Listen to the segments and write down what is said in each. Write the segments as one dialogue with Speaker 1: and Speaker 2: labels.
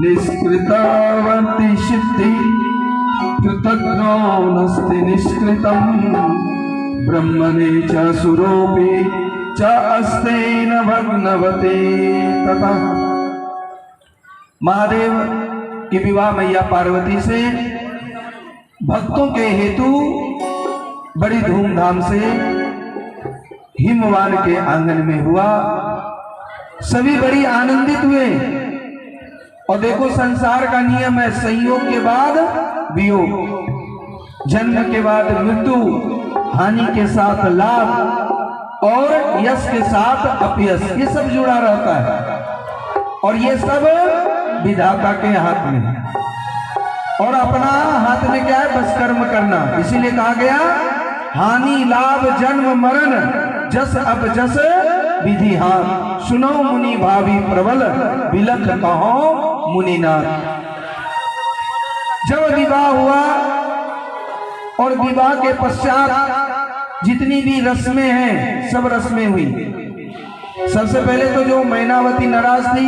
Speaker 1: निष्कृतावन्ति सिद्धि कृतज्ञो नस्ति निष्कृतम् ब्रह्मणे च सुरोऽपि च अस्तेन भग्नवते तथा। महादेव की विवाह मैया पार्वती से भक्तों के हेतु बड़ी धूमधाम से हिमवान के आंगन में हुआ। सभी बड़ी आनंदित हुए। और देखो संसार का नियम है, संयोग के बाद वियोग, जन्म के बाद मृत्यु, हानि के साथ लाभ और यश के साथ अपयश, ये सब जुड़ा रहता है। और ये सब विधाता के हाथ में है। और अपना हाथ में क्या है? बस कर्म करना। इसीलिए कहा गया हानि लाभ जन्म मरण जस अपजस विधि हाथ, सुनो मुनि भावी प्रबल बिलख कहो मुनिनाथ। जब विवाह हुआ और विवाह के पश्चात जितनी भी रस्में हैं सब रस्में हुई। सबसे पहले तो जो मैनावती नाराज थी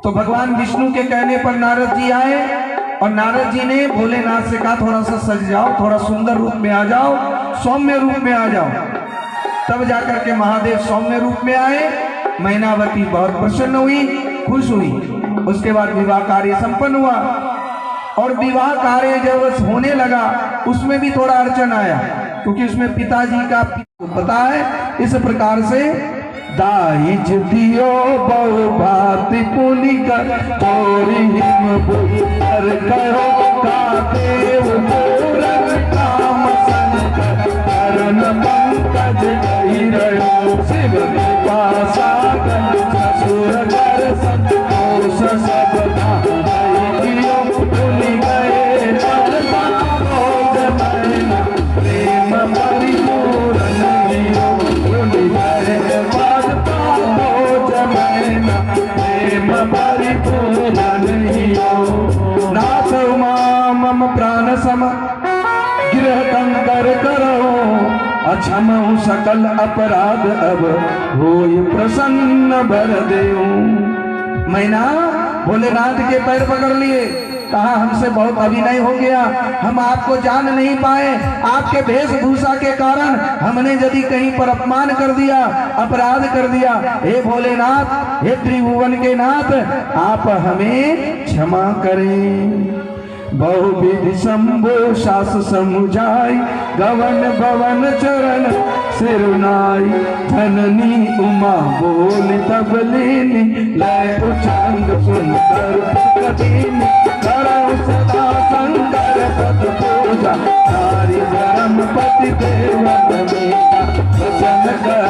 Speaker 1: तो भगवान विष्णु के कहने पर नारद जी आए और नारद जी ने भोलेनाथ से कहा थोड़ा सा सज जाओ, थोड़ा सुंदर रूप में आ जाओ, सौम्य रूप में आ जाओ। तब जाकर के महादेव सौम्य रूप में आए। मैनावती बहुत प्रसन्न हुई, खुश हुई। उसके बाद विवाह कार्य संपन्न हुआ। और विवाह कार्य जब होने लगा उसमें भी थोड़ा अड़चन आया, क्योंकि उसमें पिताजी का पता है। इस प्रकार से दाइज दियो बहु भांति पुनिकर चोरी हिम बुतर कहो का देव पूरन काम संकर करण पंकज गई रहो शिव पासागन ससुर कर संतोष सब दियो पुनि गए प्रेम परिपूर्ण दियो पुनि गए नाथ उमा मम प्राण सम गिरह कंकर करो अक्षमहु सकल अपराध अब होय प्रसन्न भर देऊ। मैना भोलेनाथ के पैर पकड़ लिए, कहा हमसे बहुत अभिनय हो गया, हम आपको जान नहीं पाए, आपके वेशभूषा के कारण हमने यदि कहीं पर अपमान कर दिया, अपराध कर दिया, हे भोलेनाथ, हे त्रिभुवन के नाथ, आप हमें क्षमा करें। बहुविधि शंभो शास समुझाई गवन भवन चरण सिरुनाई धननी उमा बोल तब लीनी लय उछंद सुंदर कदीनी करौ सदा शंकर पद पूजा नारी धर्म पति देवन बेटा वचन कर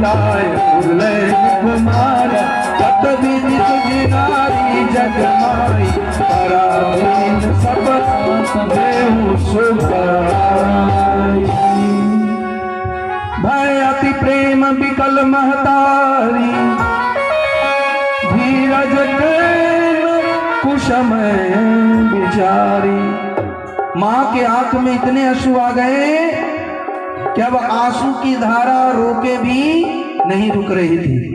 Speaker 1: लाय उर्लय कुमार कत विधि तुझी नारी जगमाई पराधीन सब देहु सुपाई। भय अति प्रेम विकल महतारी धीरज कुशमय बिचारी। माँ के आंख में इतने आंसू आ गए कि अब आंसू की धारा रोके भी नहीं रुक रही थी।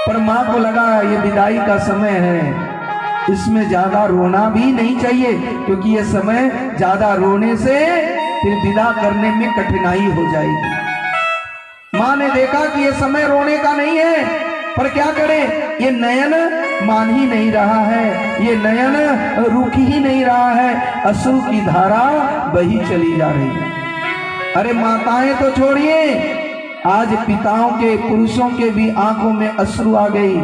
Speaker 1: पर माँ को लगा ये विदाई का समय है, इसमें ज्यादा रोना भी नहीं चाहिए, क्योंकि ये समय ज्यादा रोने से फिर विदा करने में कठिनाई हो जाएगी। माँ ने देखा कि ये समय रोने का नहीं है, पर क्या करे, ये नयन मान ही नहीं रहा है, ये नयन रुक ही नहीं रहा है, अश्रु की धारा बही चली जा रही है। अरे माताएं तो छोड़िए, आज पिताओं के, पुरुषों के भी आंखों में अश्रु आ गई।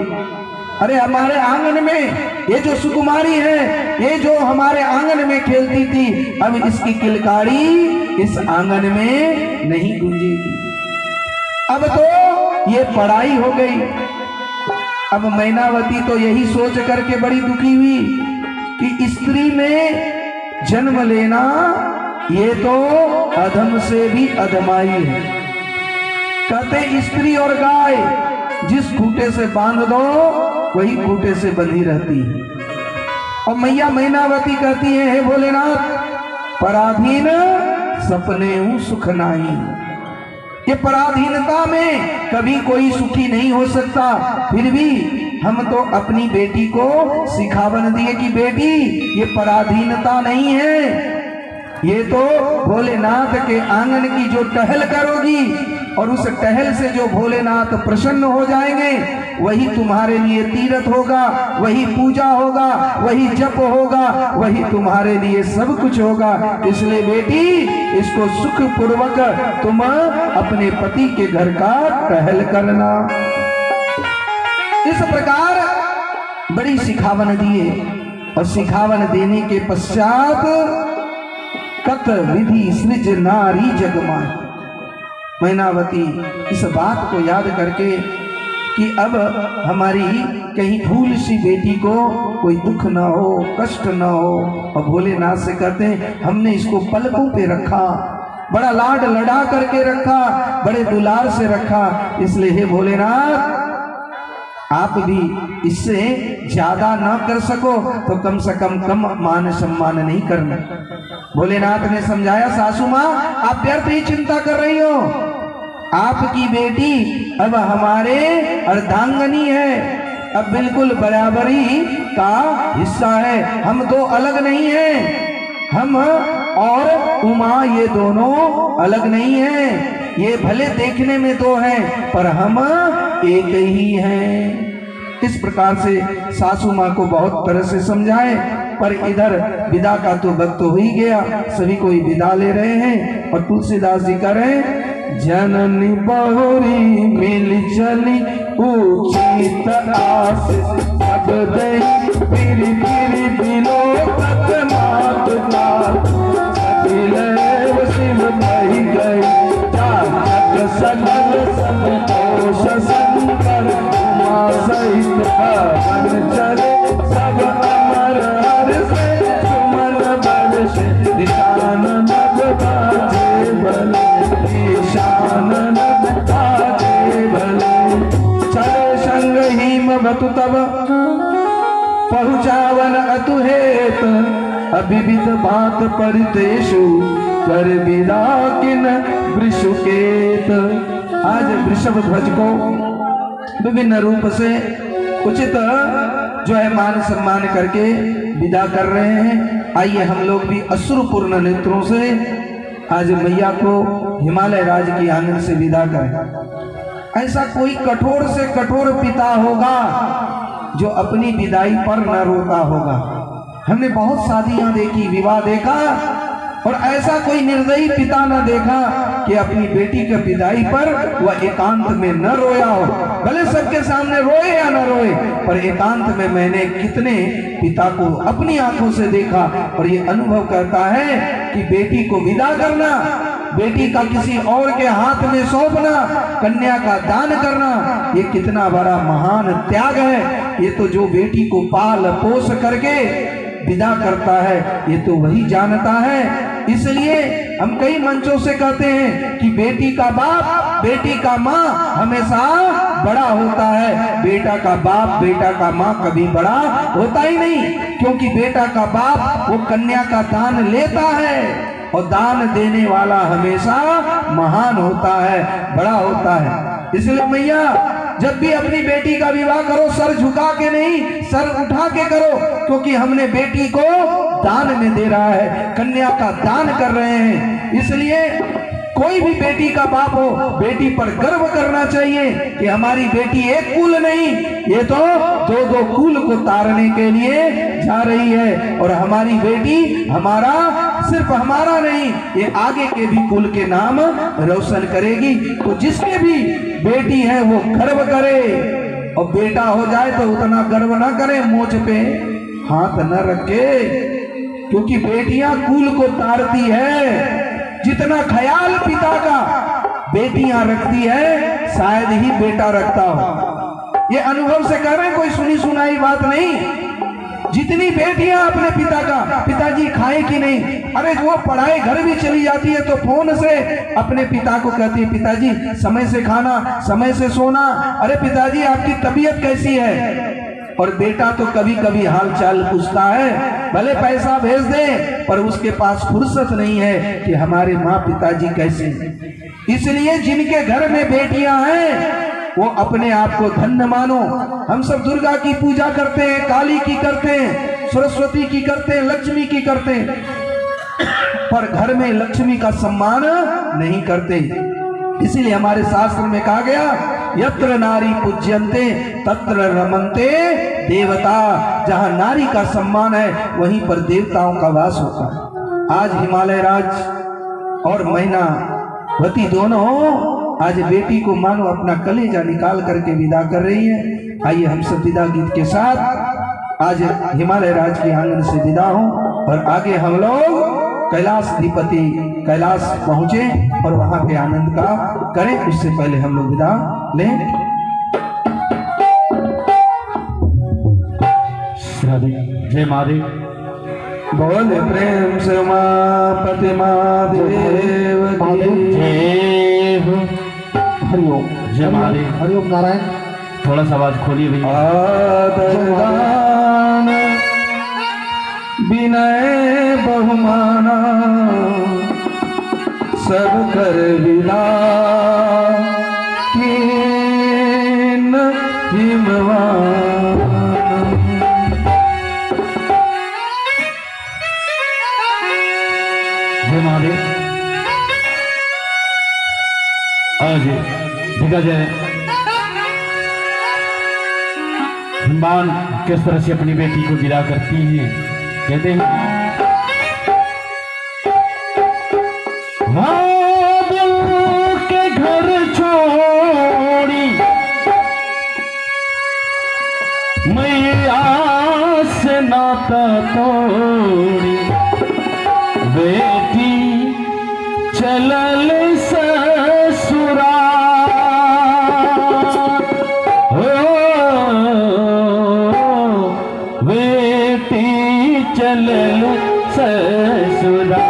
Speaker 1: अरे हमारे आंगन में ये जो सुकुमारी है, ये जो हमारे आंगन में खेलती थी, अब इसकी किलकारी इस आंगन में नहीं गूंजेगी। अब तो ये पढ़ाई हो गई। अब मैनावती तो यही सोच करके बड़ी दुखी हुई कि स्त्री में जन्म लेना ये तो अधम से भी अधमाई है। कहते स्त्री और गाय जिस खूंटे से बांध दो वही खूंटे से बंधी रहती है। और मैया मैनावती कहती है, हे भोलेनाथ, पराधीन सपने हूं सुख नाही। ये पराधीनता में कभी कोई सुखी नहीं हो सकता। फिर भी हम तो अपनी बेटी को सिखावन दिए कि बेटी ये पराधीनता नहीं है, ये तो भोलेनाथ के आंगन की जो टहल करोगी और उस टहल से जो भोलेनाथ प्रसन्न हो जाएंगे वही तुम्हारे लिए तीर्थ होगा, वही पूजा होगा, वही जप होगा, वही तुम्हारे लिए सब कुछ होगा। इसलिए बेटी इसको सुख पूर्वक तुम अपने पति के घर का टहल करना। इस प्रकार बड़ी सिखावन दिए और सिखावन देने के पश्चात कत विधि सृज नारी जगमाए। मैनावती इस बात को याद करके कि अब हमारी कहीं भूल सी बेटी को कोई दुख ना हो, कष्ट ना हो, और भोलेनाथ से कहते हैं हमने इसको पलकों पे रखा, बड़ा लाड लड़ा करके रखा, बड़े दुलार से रखा, इसलिए हे भोलेनाथ आप भी इससे ज्यादा ना कर सको तो कम से कम मान सम्मान नहीं करना। भोलेनाथ ने समझाया सासू माँ आप व्यर्थ ही चिंता कर रही हो, आपकी बेटी अब हमारे अर्धांगनी है, अब बिल्कुल बराबरी का हिस्सा है, हम दो अलग नहीं हैं, हम और उमा ये दोनों अलग नहीं हैं, ये भले देखने में दो हैं पर हम एक ही हैं। इस प्रकार से सासू माँ को बहुत तरह से समझाए, पर इधर विदा का तो वक्त हो ही गया, सभी कोई विदा ले रहे हैं और तुलसीदास जी कह रहे हैं जननी बहुरी मिल चली उचित आस सब दे फिरी फिरी बिलो तक मात शिव बही गई सकल संतोष शंकर उमा सहित भवन चले सब अमर हर से सुमन बरस निशानन बाजे भले ईशानन बाजे भले चले संग हिम बतु तब पहुँचावन अतुहेत अभिविध बात परितेषु कर विदा किन वृषुकेत। आज वृषभ ध्वज को विभिन्न रूप से उचित जो है मान सम्मान करके विदा कर रहे हैं। आइए हम लोग भी अश्रुपूर्ण नेत्रों से आज मैया को हिमालय राज की आंगन से विदा करें। ऐसा कोई कठोर से कठोर पिता होगा जो अपनी विदाई पर न रोता होगा। हमने बहुत शादियां देखी, विवाह देखा, और ऐसा कोई निर्दयी पिता न देखा कि अपनी बेटी के विदाई पर वह एकांत में न रोया हो। भले सबके सामने रोए या न रोए, पर एकांत में मैंने कितने पिता को अपनी आंखों से देखा और ये अनुभव करता है कि बेटी को विदा करना, बेटी का किसी और के हाथ में सौंपना, कन्या का दान करना, ये कितना बड़ा महान त्याग है। ये तो जो बेटी को पाल पोस करके विदा करता है ये तो वही जानता है। इसलिए हम कई मंचों से कहते हैं कि बेटी का बाप, बेटी का माँ हमेशा बड़ा होता है, बेटा का बाप, बेटा का माँ कभी बड़ा होता ही नहीं, क्योंकि बेटा का बाप वो कन्या का दान लेता है और दान देने वाला हमेशा महान होता है, बड़ा होता है। इसलिए मैया जब भी अपनी बेटी का विवाह करो सर झुका के नहीं, सर उठा के करो, क्योंकि हमने बेटी को दान में दे रहा है, कन्या का दान कर रहे हैं। इसलिए कोई भी बेटी का बाप हो, बेटी पर गर्व करना चाहिए कि हमारी बेटी एक कुल नहीं, ये तो दो दो कुल को तारने के लिए जा रही है, और हमारी बेटी हमारा सिर्फ हमारा नहीं, ये आगे के भी कुल के नाम रोशन करेगी। तो जिसके भी बेटी है वो गर्व करे, और बेटा हो जाए तो उतना गर्व ना करे, मोच पे हाथ न रखे, क्योंकि बेटियां कुल को तारती है। जितना ख्याल पिता का बेटियां रखती है शायद ही बेटा रखता हो। ये अनुभव से कह रहे हैं, कोई सुनी सुनाई बात नहीं। जितनी बेटियां अपने पिता का, पिताजी खाए कि नहीं, अरे वो पढ़ाई घर भी चली जाती है तो फोन से अपने पिता को कहती है पिताजी समय से खाना, समय से सोना, अरे पिताजी आपकी तबीयत कैसी है। और बेटा तो कभी कभी हाल चाल पूछता है, भले पैसा भेज दे पर उसके पास फुर्सत नहीं है कि हमारे माँ पिताजी कैसे हैं। इसलिए जिनके घर में बेटियां हैं वो अपने आप को धन्य मानो। हम सब दुर्गा की पूजा करते हैं, काली की करते हैं, सरस्वती की करते हैं, लक्ष्मी की करते हैं, पर घर में लक्ष्मी का सम्मान नहीं करते। इसीलिए हमारे शास्त्र में कहा गया, यत्र नारी पूज्यन्ते तत्र रमन्ते देवता। जहां नारी का सम्मान है वहीं पर देवताओं का वास होता है। आज हिमालय राज और मैनावती दोनों आज बेटी को मानो अपना कलेजा निकाल करके विदा कर रही है। आइए हम सब विदा गीत के साथ आज हिमालय राज के आंगन से विदा हों और आगे हम लोग कैलाशधिपति कैलाश पहुंचे और वहां पे आनंद का करें। उससे पहले हम लोग विदा लें।
Speaker 2: जय महादेव।
Speaker 1: बोले प्रेम से उमापति महादेव की।
Speaker 2: हरिओम। जय महादेव।
Speaker 3: हरिओम नारायण।
Speaker 2: थोड़ा सा आवाज खोलिए भैया।
Speaker 1: आदरदान विनय बहुमाना सब कर विदा कीन हिमवान।
Speaker 2: जय महादेव। आज देखा जाए हिमान किस तरह से अपनी बेटी को विदा करती हैं। कहते हैं दिल के घर छोड़ी मैया से नाता तोड़ी बेटी चलल ससुरा बेटी चलल ससुरा।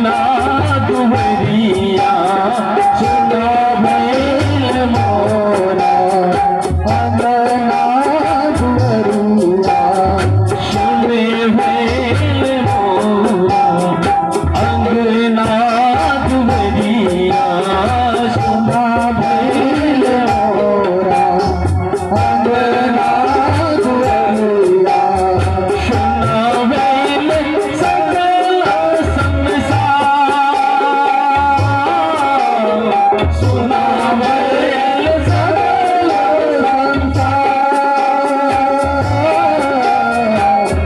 Speaker 2: अंगना दुवरिया सुना भैल मोरा अंगना दुवरिया सुने भैल मोरा अंगना दुवरिया सुना भैल मोरा अंगना दुवरिया सुना भैल सकला संसार सुना भैल सकला संसार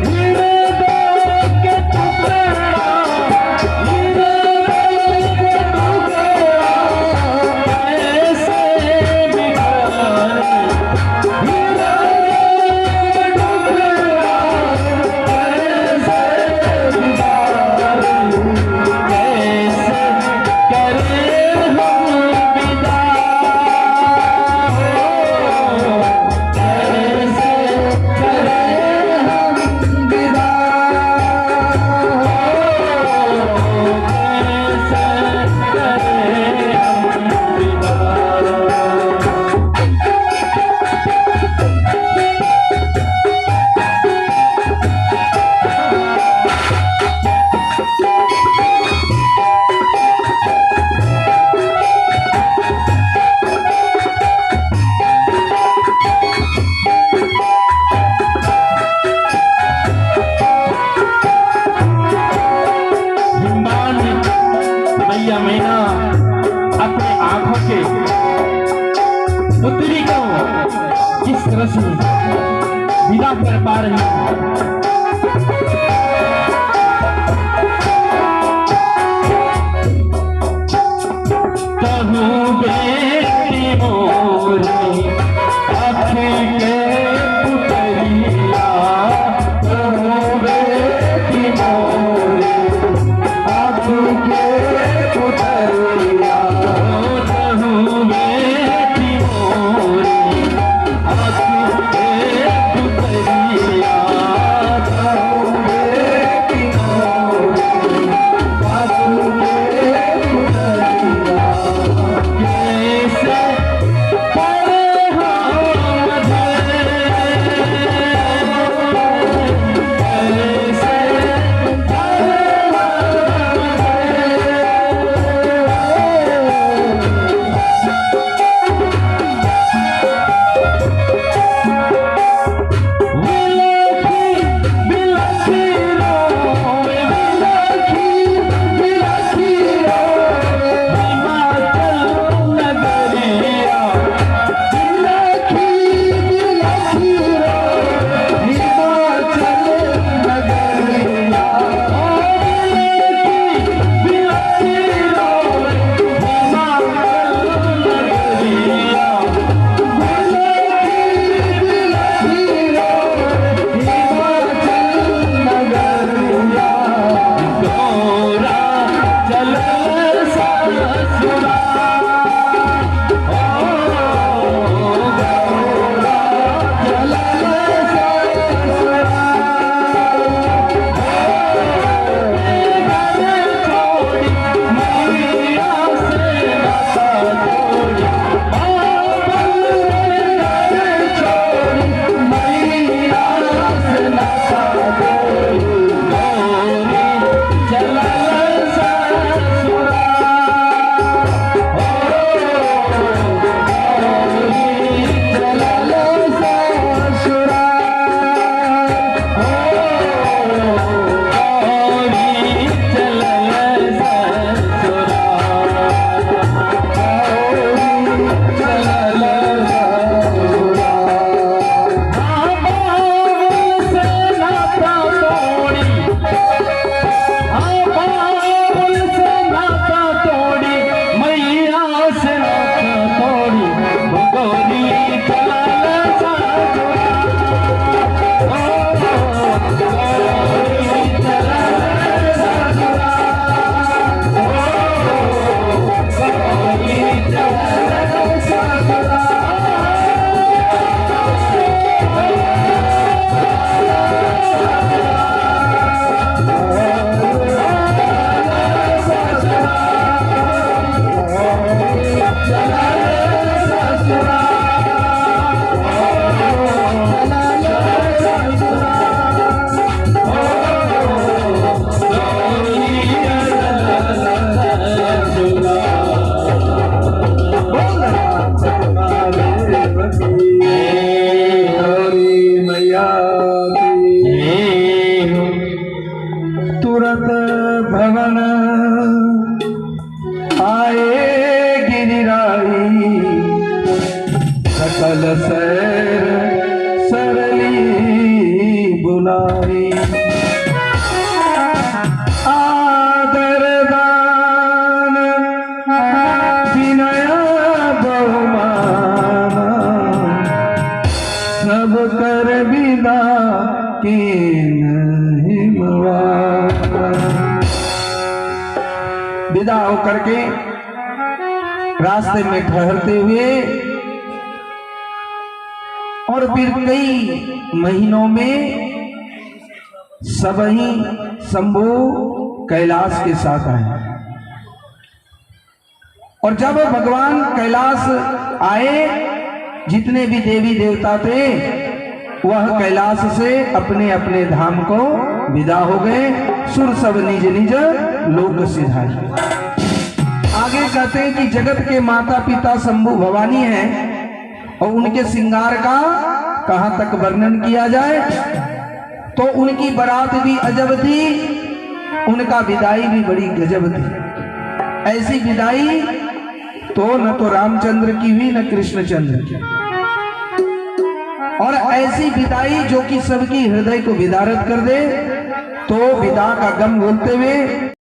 Speaker 2: हृदय के टुकड़ा कैसे बिगाड़ी भैया मैना अपने आंखों के पुत्री को किस तरह से विदा कर पा रही है। कहूँ बेटी मोरी आँख के पुतरिया कहूँ बेटी मोरी आँख के पुतरिया कहूँ बेटी मोरी आँख के पुतरिया कहूँ बेटी मोरी
Speaker 1: आए गिरिराई सकल सैर सरली बुलाई। आदर दान विनय बहुमान सब कर विदा की विदा होकर के रास्ते में ठहरते हुए और फिर कई महीनों में सब ही शंभु कैलाश के साथ आए। और जब भगवान कैलाश आए, जितने भी देवी देवता थे वह कैलाश से अपने अपने धाम को विदा हो गए। सुर सब निज निज लोक सिधाए। आगे कहते हैं कि जगत के माता पिता शंभु भवानी हैं और उनके श्रृंगार का कहां तक वर्णन किया जाए। तो उनकी बारात भी अजब थी, उनका विदाई भी बड़ी गजब थी। ऐसी विदाई तो न तो रामचंद्र की हुई न कृष्णचंद्र की, और ऐसी विदाई जो कि सबकी हृदय को विदारत कर दे। तो विदा का गम बोलते हुए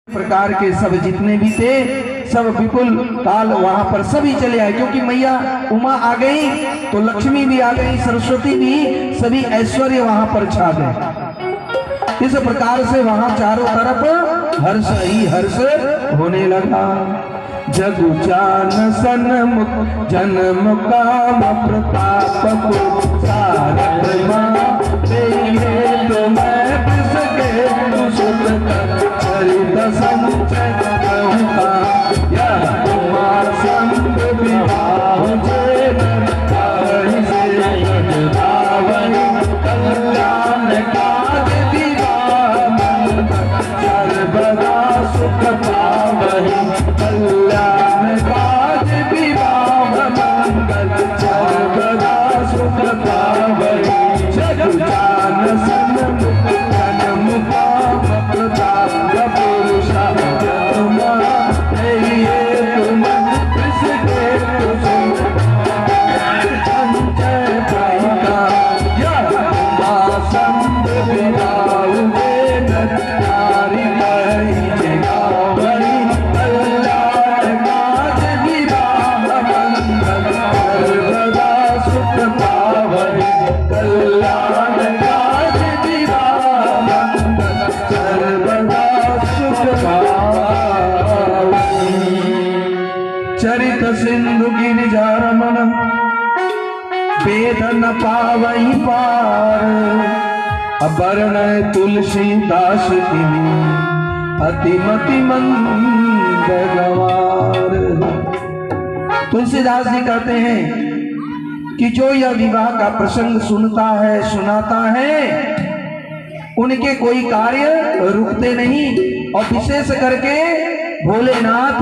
Speaker 1: प्रकार के सब जितने भी थे सब विपुल काल वहां पर सभी चले आए, क्योंकि मैया उमा आ गई तो लक्ष्मी भी आ गई, सरस्वती भी, सभी ऐश्वर्य वहां पर छा गए। इस प्रकार से वहां चारों तरफ हर्ष ही हर्ष होने लगा। जगु जान सन्मुख जन्म काम प्रताप को सारमा देखे तो मैं पिसके सुत चरित संचय कहूँगा। यह कुमार संग विवाह जे नरकारि से गजरावहि कल्याण काज विवाह सर्वदा सुख पावहि कल्याण काज विवाह मंगल सर्वदा सुख पावहि। जगु जान सन्मुख जन्म काम प्रताप पुरुषा जन्मा देहिए तुम किसके तुम संचय पाइका। यह संग विदाऊ दे नारी कही जगावहि कल्याण काज विवाह मंगल सर्वदा सुख पावहि कल्याण काज विवाह मंगल सर्वदा सुख पावहि। चरित सिंधु गिरिजा रमण वेद न पावहि पार अवर्ण तुलसीदास की अतिमति मंद गवार। तुलसीदास जी कहते हैं कि जो यह विवाह का प्रसंग सुनता है सुनाता है उनके कोई कार्य रुकते नहीं। और विशेष करके भोलेनाथ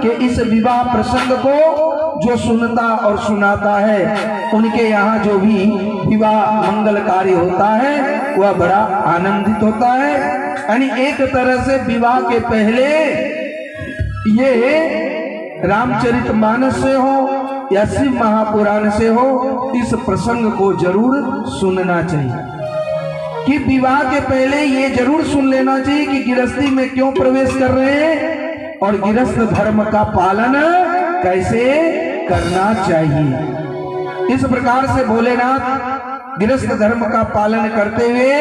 Speaker 1: के इस विवाह प्रसंग को जो सुनता और सुनाता है उनके यहाँ जो भी विवाह मंगल कार्य होता है वह बड़ा आनंदित होता है। यानी एक तरह से विवाह के पहले ये रामचरितमानस से हो या शिव महापुराण से हो, इस प्रसंग को जरूर सुनना चाहिए। कि विवाह के पहले ये जरूर सुन लेना चाहिए कि गृहस्थी में क्यों प्रवेश कर रहे हैं और गृहस्थ धर्म का पालन कैसे करना चाहिए। इस प्रकार से भोलेनाथ गृहस्थ धर्म का पालन करते हुए